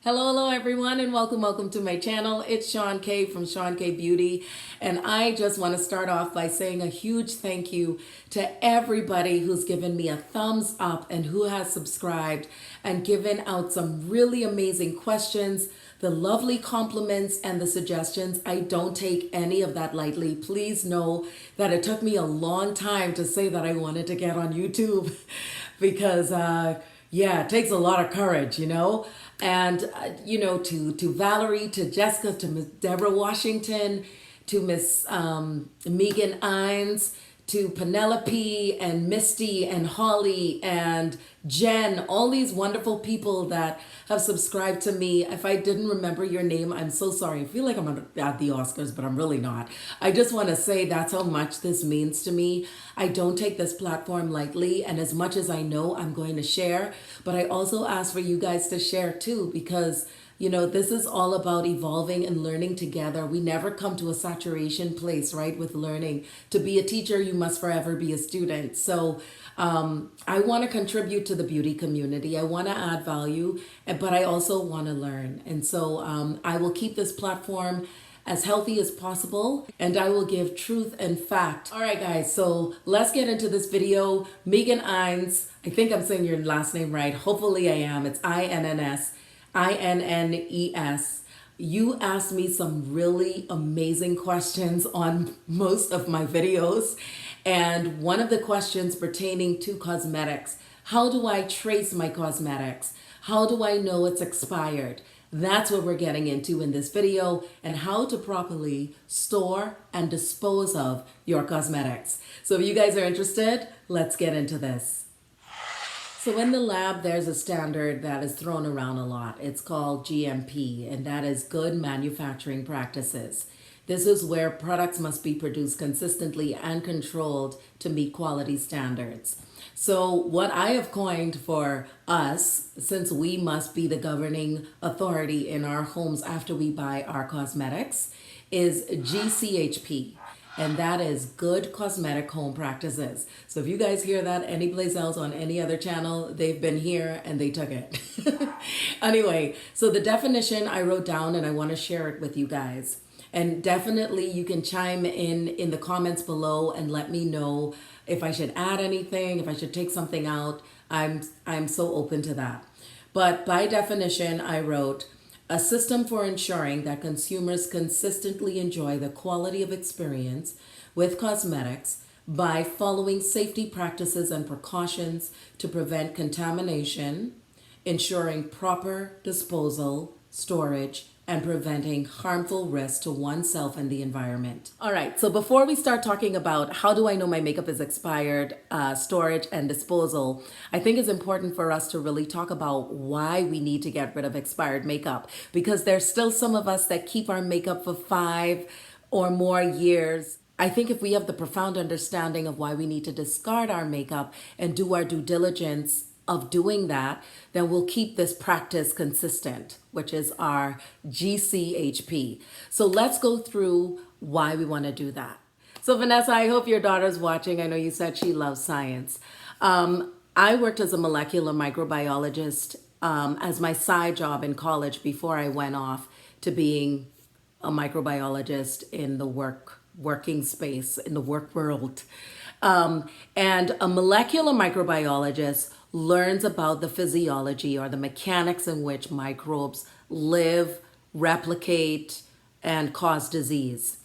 Hello everyone, and welcome to my channel. It's Sean K from Sean K Beauty, and I just want to start off by saying a huge thank you to everybody who's given me a thumbs up and who has subscribed and given out some really amazing questions, the lovely compliments and the suggestions. I don't take any of that lightly. Please know that it took me a long time to say that I wanted to get on YouTube because yeah, it takes a lot of courage, And, to Valerie, to Jessica, to Miss Deborah Washington, to Miss Megan Ines, to Penelope and Misty and Holly and Jen, all these wonderful people that have subscribed to me. If I didn't remember your name, I'm so sorry. I feel like I'm at the Oscars, but I'm really not. I just want to say that's how much this means to me. I don't take this platform lightly, and as much as I know, I'm going to share, but I also ask for you guys to share too, because this is all about evolving and learning together. We never come to a saturation place, right, with learning. To be a teacher, you must forever be a student. So I want to contribute to the beauty community. I want to add value, but I also want to learn. And so I will keep this platform as healthy as possible, and I will give truth and fact. All right, guys, so let's get into this video. Megan Ines, I think I'm saying your last name right. Hopefully I am. It's Innes. You asked me some really amazing questions on most of my videos. And one of the questions pertaining to cosmetics: how do I trace my cosmetics? How do I know it's expired? That's what we're getting into in this video, and how to properly store and dispose of your cosmetics. So if you guys are interested, let's get into this. So in the lab, there's a standard that is thrown around a lot. It's called GMP, and that is Good Manufacturing Practices. This is where products must be produced consistently and controlled to meet quality standards. So what I have coined for us, since we must be the governing authority in our homes after we buy our cosmetics, is GCHP. And that is Good Cosmetic Home Practices. So if you guys hear that anyplace else on any other channel, they've been here and they took it. Anyway, so the definition I wrote down and I want to share it with you guys. And definitely you can chime in the comments below and let me know if I should add anything, if I should take something out. I'm so open to that. But by definition, I wrote, a system for ensuring that consumers consistently enjoy the quality of experience with cosmetics by following safety practices and precautions to prevent contamination, ensuring proper disposal, storage, and preventing harmful risks to oneself and the environment. All right, so before we start talking about how do I know my makeup is expired, storage and disposal, I think it's important for us to really talk about why we need to get rid of expired makeup, because there's still some of us that keep our makeup for 5 or more years. I think if we have the profound understanding of why we need to discard our makeup and do our due diligence of doing that, then we'll keep this practice consistent, which is our GCHP. So let's go through why we want to do that. So Vanessa, I hope your daughter's watching. I know you said she loves science. I worked as a molecular microbiologist as my side job in college before I went off to being a microbiologist in the working space, in the work world. And a molecular microbiologist learns about the physiology or the mechanics in which microbes live, replicate, and cause disease.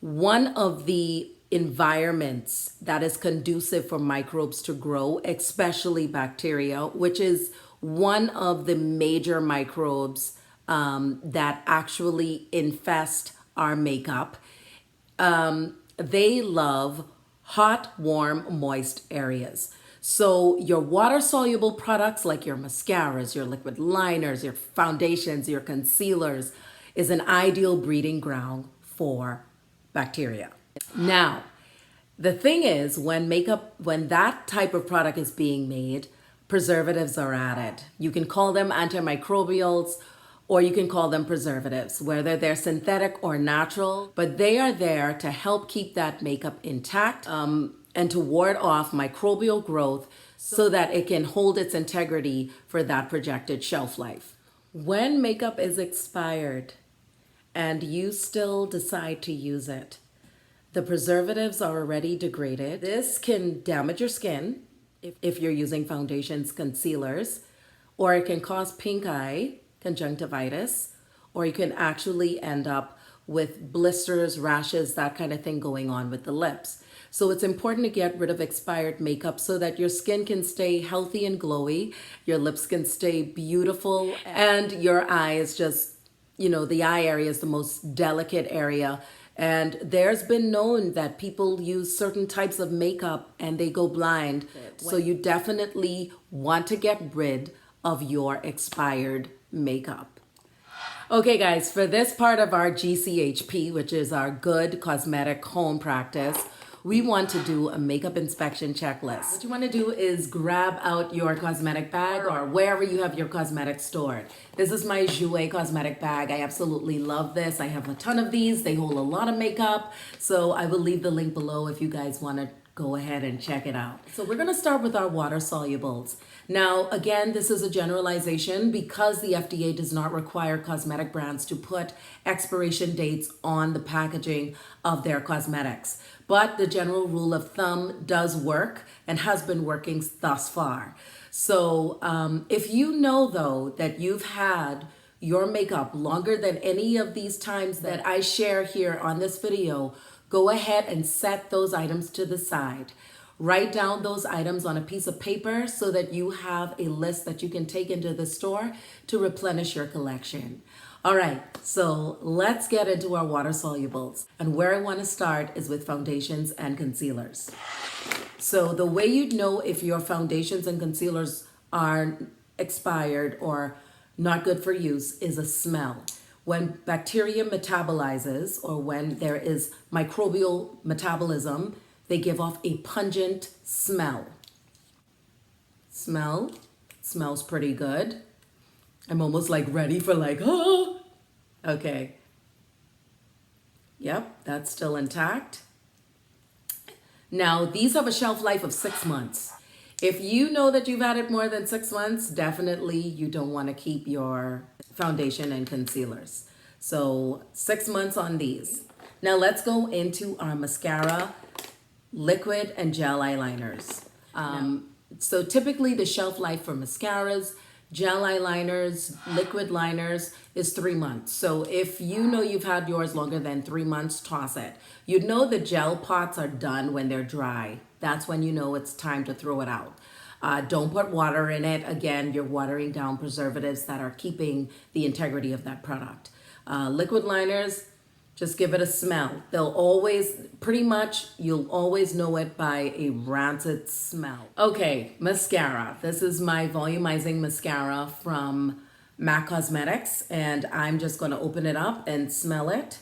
One of the environments that is conducive for microbes to grow, especially bacteria, which is one of the major microbes that actually infest our makeup, they love hot, warm, moist areas. So your water-soluble products like your mascaras, your liquid liners, your foundations, your concealers is an ideal breeding ground for bacteria. Now, the thing is, when that type of product is being made, preservatives are added. You can call them antimicrobials or you can call them preservatives, whether they're synthetic or natural, but they are there to help keep that makeup intact and to ward off microbial growth so that it can hold its integrity for that projected shelf life. When makeup is expired and you still decide to use it, the preservatives are already degraded. This can damage your skin if you're using foundations, concealers, or it can cause pink eye, conjunctivitis, or you can actually end up with blisters, rashes, that kind of thing going on with the lips. So it's important to get rid of expired makeup so that your skin can stay healthy and glowy, your lips can stay beautiful, and your eye is just, the eye area is the most delicate area. And there's been known that people use certain types of makeup and they go blind. So you definitely want to get rid of your expired makeup. Okay guys, for this part of our GCHP, which is our good cosmetic home practice, we want to do a makeup inspection checklist. What you want to do is grab out your cosmetic bag or wherever you have your cosmetics stored. This is my Jouer cosmetic bag. I absolutely love this. I have a ton of these. They hold a lot of makeup. So I will leave the link below if you guys want to go ahead and check it out. So we're going to start with our water solubles. Now, again, this is a generalization because the FDA does not require cosmetic brands to put expiration dates on the packaging of their cosmetics. But the general rule of thumb does work and has been working thus far. So if you know, though, that you've had your makeup longer than any of these times that I share here on this video, go ahead and set those items to the side. Write down those items on a piece of paper so that you have a list that you can take into the store to replenish your collection. All right, so let's get into our water solubles. And where I want to start is with foundations and concealers. So the way you'd know if your foundations and concealers are expired or not good for use is a smell. When bacteria metabolizes or when there is microbial metabolism, they give off a pungent smell. Smells pretty good. I'm almost like ready for oh. Okay. Yep, that's still intact. Now, these have a shelf life of 6 months. If you know that you've had it more than 6 months, definitely you don't want to keep your foundation and concealers. So 6 months on these. Now let's go into our mascara, liquid and gel eyeliners. So typically the shelf life for mascaras, gel eyeliners, liquid liners is 3 months. So if you know you've had yours longer than 3 months, toss it. You know the gel pots are done when they're dry. That's when you know it's time to throw it out. Don't put water in it. Again, you're watering down preservatives that are keeping the integrity of that product. Liquid liners, just give it a smell. They'll always, pretty much, you'll always know it by a rancid smell. Okay, mascara. This is my volumizing mascara from MAC Cosmetics, and I'm just going to open it up and smell it.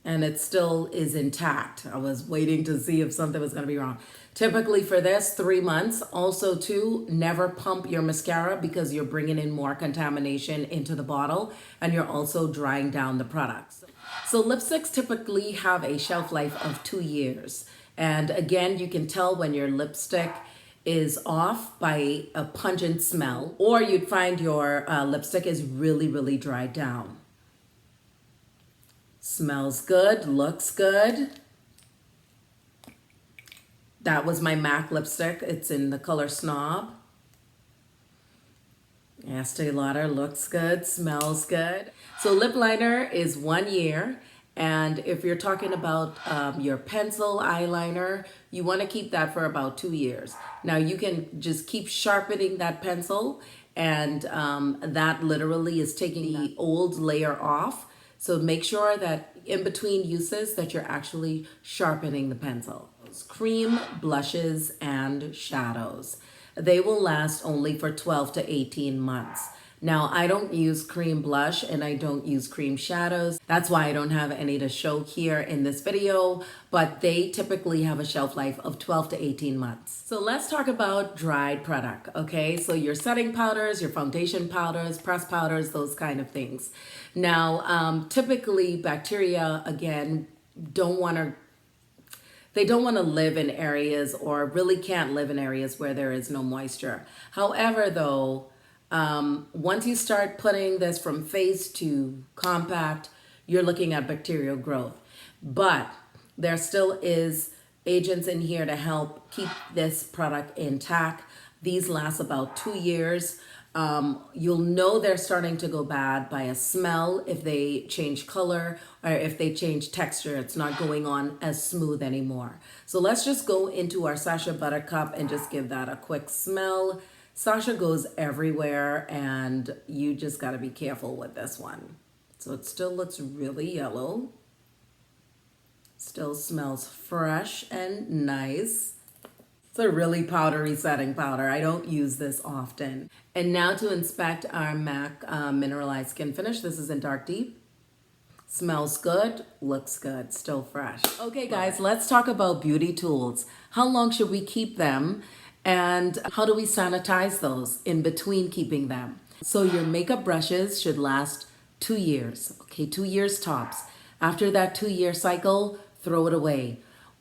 And it still is intact. I was waiting to see if something was going to be wrong. Typically for this, 3 months. Also too, never pump your mascara because you're bringing in more contamination into the bottle and you're also drying down the products. So lipsticks typically have a shelf life of 2 years. And again, you can tell when your lipstick is off by a pungent smell, or you'd find your lipstick is really, really dried down. Smells good, looks good. That was my MAC lipstick. It's in the color Snob. Estee Lauder looks good, smells good. So lip liner is 1 year. And if you're talking about your pencil eyeliner, you want to keep that for about 2 years. Now you can just keep sharpening that pencil, and that literally is taking the old layer off. So make sure that in between uses that you're actually sharpening the pencil. Cream, blushes, and shadows. They will last only for 12 to 18 months. Now, I don't use cream blush and I don't use cream shadows. That's why I don't have any to show here in this video, but they typically have a shelf life of 12 to 18 months. So let's talk about dried product, okay? So your setting powders, your foundation powders, press powders, those kind of things. Now, typically bacteria, again, don't want to They don't want to live in areas, or really can't live in areas where there is no moisture. However, though, once you start putting this from phase to compact, you're looking at bacterial growth. But there still is agents in here to help keep this product intact. These last about 2 years. You'll know they're starting to go bad by a smell if they change color or if they change texture. It's not going on as smooth anymore. So let's just go into our Sasha Buttercup and just give that a quick smell. Sasha goes everywhere, and you just got to be careful with this one. So it still looks really yellow. Still smells fresh and nice. It's a really powdery setting powder. I don't use this often. And now to inspect our MAC Mineralized Skin Finish. This is in Dark Deep. Smells good, looks good, still fresh. Okay guys, let's talk about beauty tools. How long should we keep them? And how do we sanitize those in between keeping them? So your makeup brushes should last 2 years. Okay, 2 years tops. After that 2-year cycle, throw it away.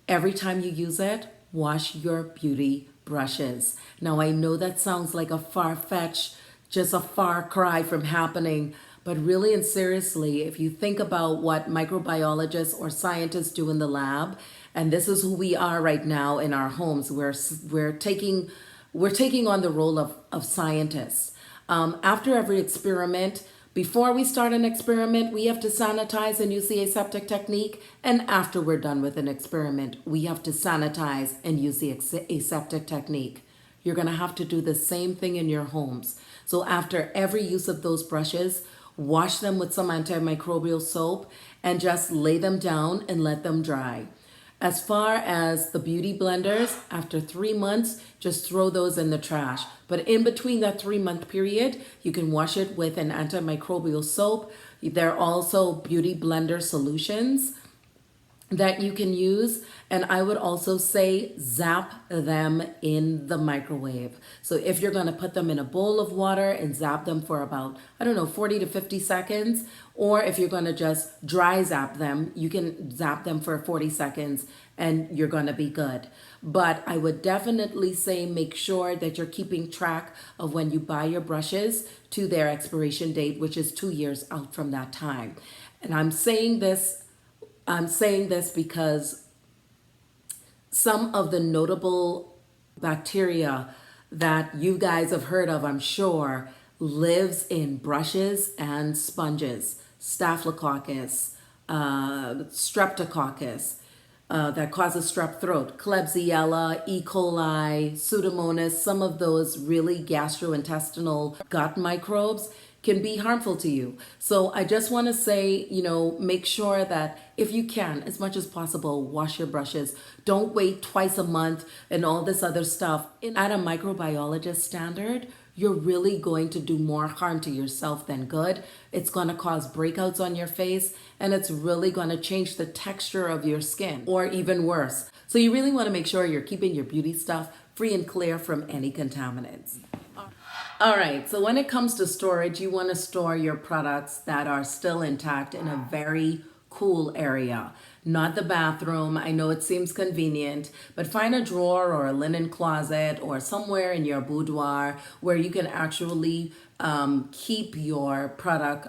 Every time you use it, wash your beauty brushes. Now I know that sounds like a far-fetched, just a far cry from happening, but really and seriously, if you think about what microbiologists or scientists do in the lab, and this is who we are right now in our homes, we're taking on the role of scientists. After every experiment, before we start an experiment, we have to sanitize and use the aseptic technique. And after we're done with an experiment, we have to sanitize and use the aseptic technique. You're going to have to do the same thing in your homes. So after every use of those brushes, wash them with some antimicrobial soap and just lay them down and let them dry. As far as the beauty blenders, after 3 months, just throw those in the trash. But in between that 3-month period, you can wash it with an antimicrobial soap. There are also beauty blender solutions that you can use. And I would also say zap them in the microwave. So if you're going to put them in a bowl of water and zap them for about, 40 to 50 seconds, or if you're going to just dry zap them, you can zap them for 40 seconds and you're going to be good. But I would definitely say make sure that you're keeping track of when you buy your brushes to their expiration date, which is 2 years out from that time. And I'm saying this because some of the notable bacteria that you guys have heard of, I'm sure, lives in brushes and sponges. Staphylococcus, streptococcus, that causes strep throat, Klebsiella, E. coli, Pseudomonas, some of those really gastrointestinal gut microbes can be harmful to you. So I just want to say, make sure that if you can, as much as possible, wash your brushes. Don't wait twice a month and all this other stuff. At a microbiologist standard, you're really going to do more harm to yourself than good. It's going to cause breakouts on your face, and it's really going to change the texture of your skin, or even worse. So you really want to make sure you're keeping your beauty stuff free and clear from any contaminants. All right, so when it comes to storage, you want to store your products that are still intact in a very cool area, not the bathroom. I know it seems convenient, but find a drawer or a linen closet or somewhere in your boudoir where you can actually keep your product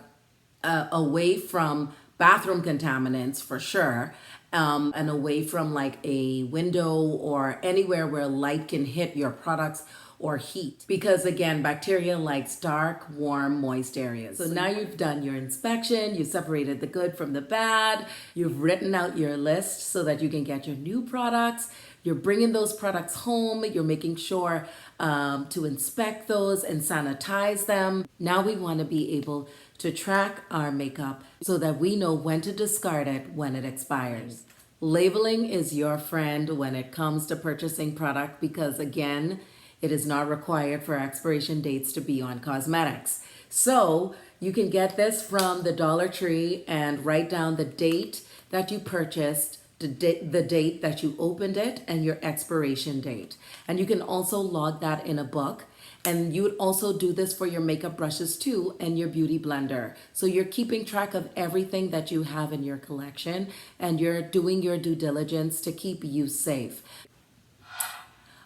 away from bathroom contaminants for sure, and away from like a window or anywhere where light can hit your products or heat, because again, bacteria likes dark, warm, moist areas. So now you've done your inspection, you've separated the good from the bad, you've written out your list so that you can get your new products, you're bringing those products home, you're making sure to inspect those and sanitize them. Now we want to be able to track our makeup so that we know when to discard it when it expires. Labeling is your friend when it comes to purchasing product, because again, it is not required for expiration dates to be on cosmetics. So you can get this from the Dollar Tree and write down the date that you purchased, the date that you opened it, and your expiration date. And you can also log that in a book. And you would also do this for your makeup brushes too and your beauty blender. So you're keeping track of everything that you have in your collection and you're doing your due diligence to keep you safe.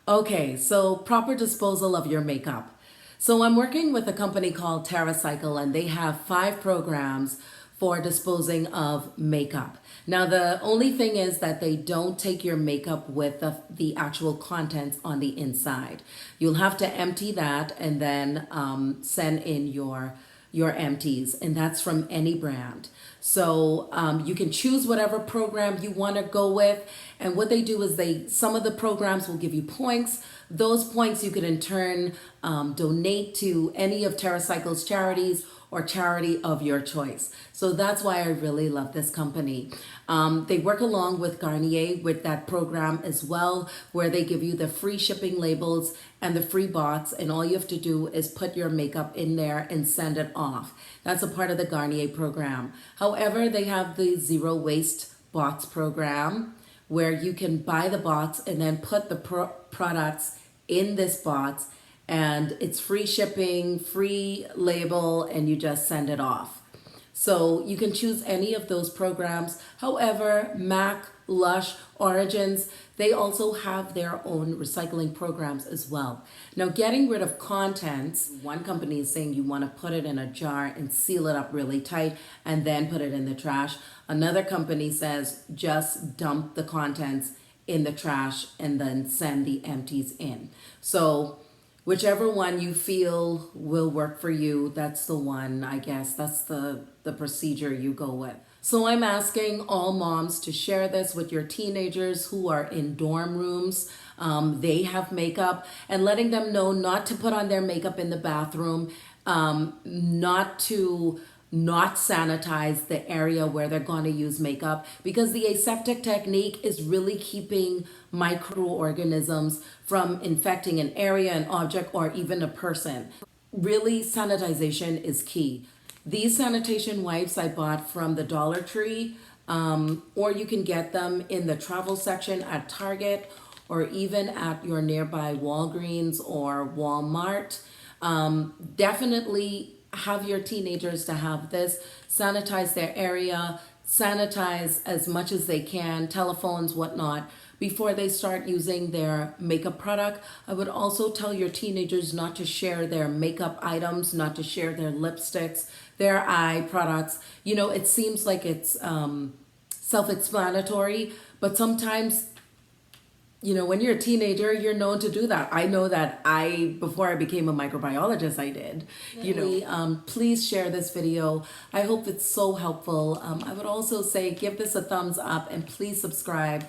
Okay, so proper disposal of your makeup. So I'm working with a company called TerraCycle and they have 5 programs for disposing of makeup. Now the only thing is that they don't take your makeup with the actual contents on the inside. You'll have to empty that and then send in your empties, and that's from any brand. So you can choose whatever program you want to go with, and what they do is some of the programs will give you points. Those points you could in turn donate to any of TerraCycle's charities or charity of your choice. So that's why I really love this company. They work along with Garnier with that program as well, where they give you the free shipping labels and the free bots, and all you have to do is put your makeup in there and send it off. That's a part of the Garnier program. However, they have the zero waste bots program, where you can buy the bots and then put the products in this box, and it's free shipping, free label, and you just send it off. So you can choose any of those programs. However, MAC, Lush, Origins, they also have their own recycling programs as well. Now, getting rid of contents, one company is saying you want to put it in a jar and seal it up really tight and then put it in the trash. Another company says just dump the contents in the trash and then send the empties in. So whichever one you feel will work for you, that's the one, I guess. That's the procedure you go with. So I'm asking all moms to share this with your teenagers who are in dorm rooms. They have makeup, and letting them know not to put on their makeup in the bathroom, not to not sanitize the area where they're going to use makeup, because the aseptic technique is really keeping microorganisms from infecting an area, an object, or even a person. Really, sanitization is key. These sanitation wipes I bought from the Dollar Tree, or you can get them in the travel section at Target or even at your nearby Walgreens or Walmart. Definitely have your teenagers to have this. Sanitize their area, sanitize as much as they can, telephones, whatnot, before they start using their makeup product. I would also tell your teenagers not to share their makeup items, not to share their lipsticks, their eye products. You know, it seems like it's self-explanatory, but sometimes, you know, when you're a teenager, you're known to do that. I know that before I became a microbiologist, I did. You know, please share this video. I hope it's so helpful. I would also say give this a thumbs up and please subscribe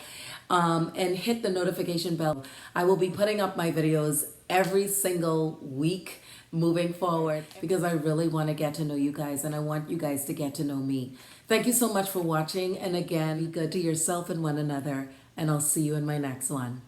and hit the notification bell. I will be putting up my videos every single week moving forward because I really want to get to know you guys and I want you guys to get to know me. Thank you so much for watching, and again, be good to yourself and one another, and I'll see you in my next one.